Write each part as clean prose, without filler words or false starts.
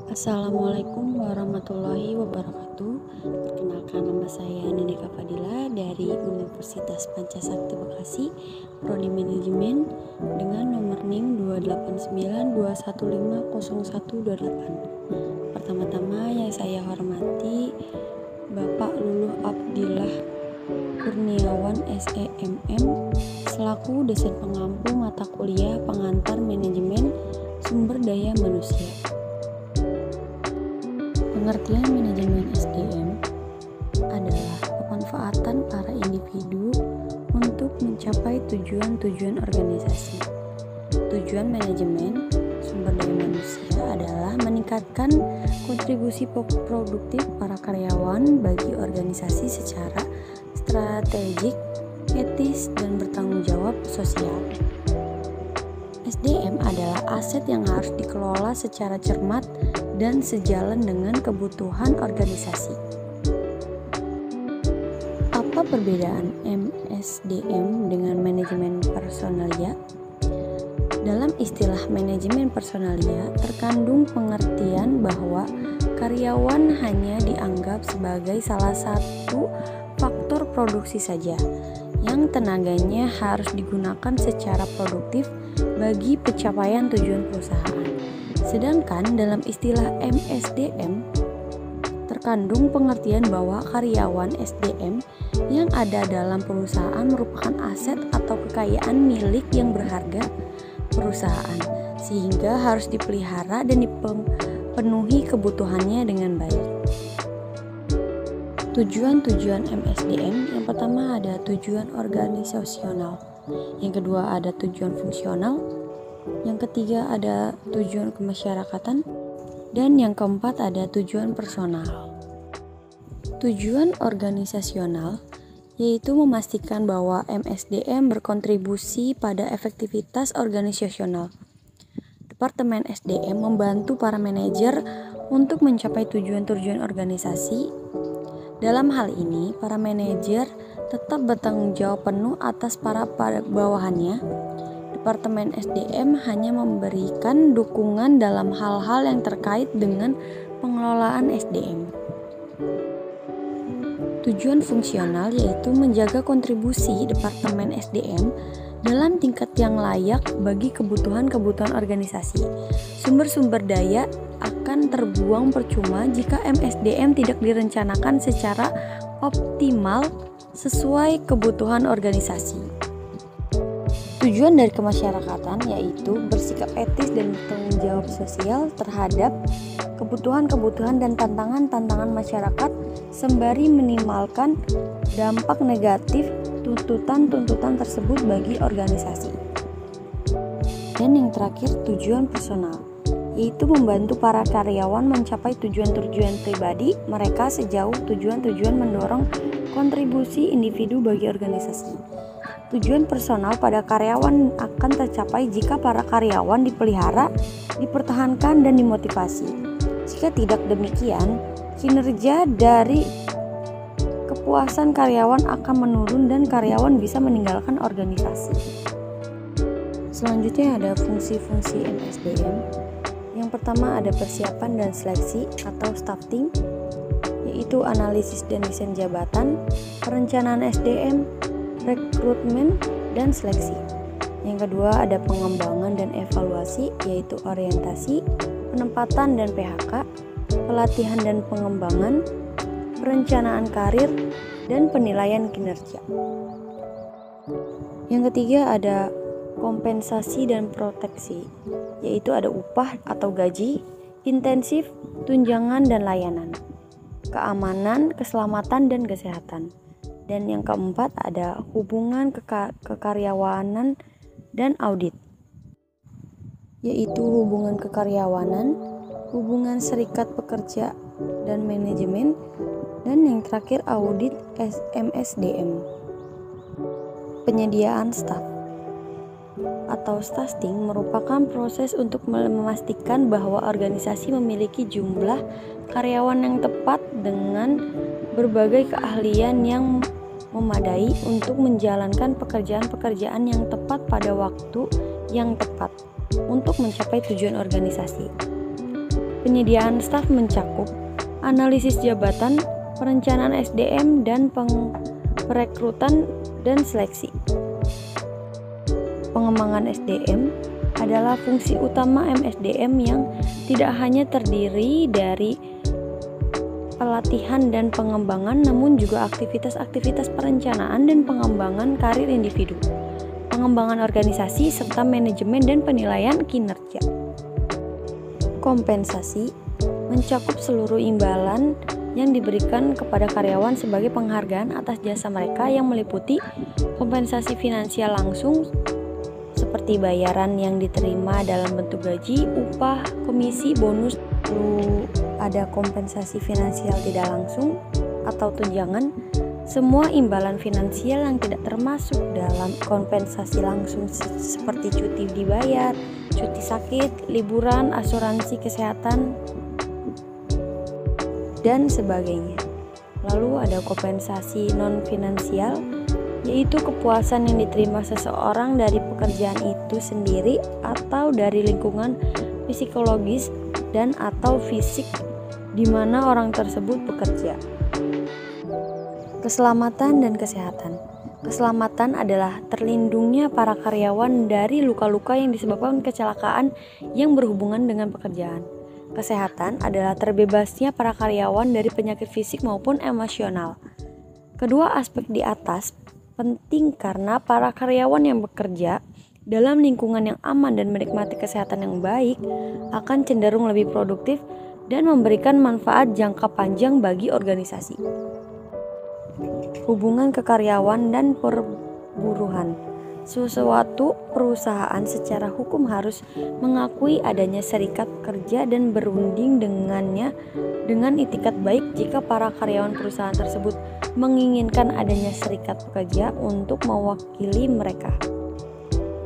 Assalamualaikum warahmatullahi wabarakatuh. Perkenalkan, nama saya Nindika Fadila dari Universitas Pancasakti Bekasi, Prodi Manajemen dengan nomor NIM 28921500128. Pertama-tama yang saya hormati Bapak Luluh Abdillah Kurniawan SEMM selaku dosen pengampu mata kuliah pengantar manajemen sumber daya manusia. Pengertian manajemen SDM adalah pemanfaatan para individu untuk mencapai tujuan-tujuan organisasi. Tujuan manajemen sumber daya manusia adalah meningkatkan kontribusi produktif para karyawan bagi organisasi secara strategik, etis, dan bertanggung jawab sosial. SDM adalah aset yang harus dikelola secara cermat dan sejalan dengan kebutuhan organisasi. Apa perbedaan MSDM dengan manajemen personalia? Dalam istilah manajemen personalia terkandung pengertian bahwa karyawan hanya dianggap sebagai salah satu faktor produksi saja yang tenaganya harus digunakan secara produktif bagi pencapaian tujuan perusahaan. Sedangkan dalam istilah MSDM terkandung pengertian bahwa karyawan SDM yang ada dalam perusahaan merupakan aset atau kekayaan milik yang berharga perusahaan, sehingga harus dipelihara dan dipenuhi kebutuhannya dengan baik. Tujuan-tujuan MSDM yang pertama ada tujuan organisasional, yang kedua ada tujuan fungsional, yang ketiga ada tujuan kemasyarakatan, dan yang keempat ada tujuan personal. Tujuan organisasional yaitu memastikan bahwa MSDM berkontribusi pada efektivitas organisasional. Departemen SDM membantu para manajer untuk mencapai tujuan-tujuan organisasi. Dalam hal ini, para manajer tetap bertanggung jawab penuh atas para bawahannya. Departemen SDM hanya memberikan dukungan dalam hal-hal yang terkait dengan pengelolaan SDM. Tujuan fungsional yaitu menjaga kontribusi Departemen SDM dalam tingkat yang layak bagi kebutuhan-kebutuhan organisasi. Sumber-sumber daya akan terbuang percuma jika MSDM tidak direncanakan secara optimal sesuai kebutuhan organisasi. Tujuan dari kemasyarakatan yaitu bersikap etis dan bertanggung jawab sosial terhadap kebutuhan-kebutuhan dan tantangan-tantangan masyarakat sembari minimalkan dampak negatif tuntutan-tuntutan tersebut bagi organisasi. Dan yang terakhir, tujuan personal yaitu membantu para karyawan mencapai tujuan-tujuan pribadi mereka sejauh tujuan-tujuan mendorong kontribusi individu bagi organisasi. Tujuan personal pada karyawan akan tercapai jika para karyawan dipelihara, dipertahankan, dan dimotivasi. Jika tidak demikian, kinerja dari kepuasan karyawan akan menurun dan karyawan bisa meninggalkan organisasi. Selanjutnya ada fungsi-fungsi MSDM. Yang pertama ada persiapan dan seleksi atau staffing, yaitu analisis dan desain jabatan, perencanaan SDM, rekrutmen, dan seleksi. Yang kedua ada pengembangan dan evaluasi, yaitu orientasi, penempatan dan PHK, pelatihan dan pengembangan, perencanaan karir, dan penilaian kinerja. Yang ketiga ada kompensasi dan proteksi, yaitu ada upah atau gaji, intensif, tunjangan dan layanan, keamanan, keselamatan, dan kesehatan. Dan yang keempat ada hubungan kekaryawanan dan audit, yaitu hubungan kekaryawanan, hubungan serikat pekerja dan manajemen, dan yang terakhir audit MSDM. Penyediaan staf atau staffing merupakan proses untuk memastikan bahwa organisasi memiliki jumlah karyawan yang tepat dengan berbagai keahlian yang memadai untuk menjalankan pekerjaan-pekerjaan yang tepat pada waktu yang tepat untuk mencapai tujuan organisasi. Penyediaan staf mencakup analisis jabatan, perencanaan SDM, dan perekrutan dan seleksi. Pengembangan SDM adalah fungsi utama MSDM yang tidak hanya terdiri dari pelatihan dan pengembangan, namun juga aktivitas-aktivitas perencanaan dan pengembangan karir individu, pengembangan organisasi, serta manajemen dan penilaian kinerja. Kompensasi mencakup seluruh imbalan yang diberikan kepada karyawan sebagai penghargaan atas jasa mereka, yang meliputi kompensasi finansial langsung seperti bayaran yang diterima dalam bentuk gaji, upah, komisi, bonus. Lalu ada kompensasi finansial tidak langsung atau tunjangan. Semua imbalan finansial yang tidak termasuk dalam kompensasi langsung seperti cuti dibayar, cuti sakit, liburan, asuransi kesehatan, dan sebagainya. Lalu ada kompensasi non-finansial, yaitu kepuasan yang diterima seseorang dari pekerjaan itu sendiri atau dari lingkungan psikologis dan atau fisik di mana orang tersebut bekerja. Keselamatan dan kesehatan. Keselamatan adalah terlindungnya para karyawan dari luka-luka yang disebabkan kecelakaan yang berhubungan dengan pekerjaan. Kesehatan adalah terbebasnya para karyawan dari penyakit fisik maupun emosional. Kedua aspek di atas penting karena para karyawan yang bekerja dalam lingkungan yang aman dan menikmati kesehatan yang baik akan cenderung lebih produktif dan memberikan manfaat jangka panjang bagi organisasi. Hubungan kekaryawan dan perburuhan. Suatu perusahaan secara hukum harus mengakui adanya serikat pekerja dan berunding dengannya dengan itikat baik jika para karyawan perusahaan tersebut menginginkan adanya serikat pekerja untuk mewakili mereka.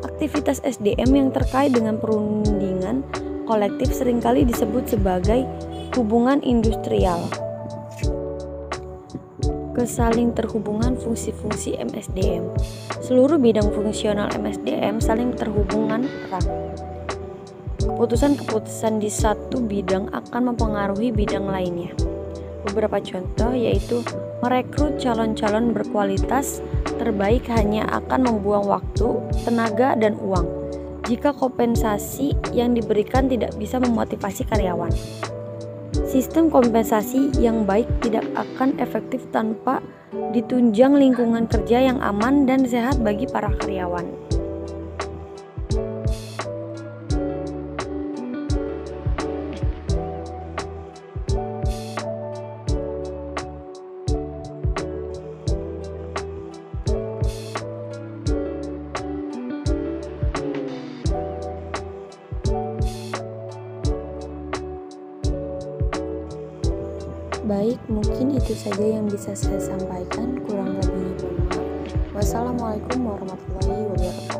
Aktivitas SDM yang terkait dengan perundingan kolektif seringkali disebut sebagai hubungan industrial. Kesaling terhubungan fungsi-fungsi MSDM. Seluruh bidang fungsional MSDM saling terhubungan erat. Keputusan-keputusan di satu bidang akan mempengaruhi bidang lainnya. Beberapa contoh yaitu merekrut calon-calon berkualitas terbaik hanya akan membuang waktu, tenaga, dan uang jika kompensasi yang diberikan tidak bisa memotivasi karyawan. Sistem kompensasi yang baik tidak akan efektif tanpa ditunjang lingkungan kerja yang aman dan sehat bagi para karyawan. Baik, mungkin itu saja yang bisa saya sampaikan. Kurang lebihnya mohon maaf. Wassalamualaikum warahmatullahi wabarakatuh.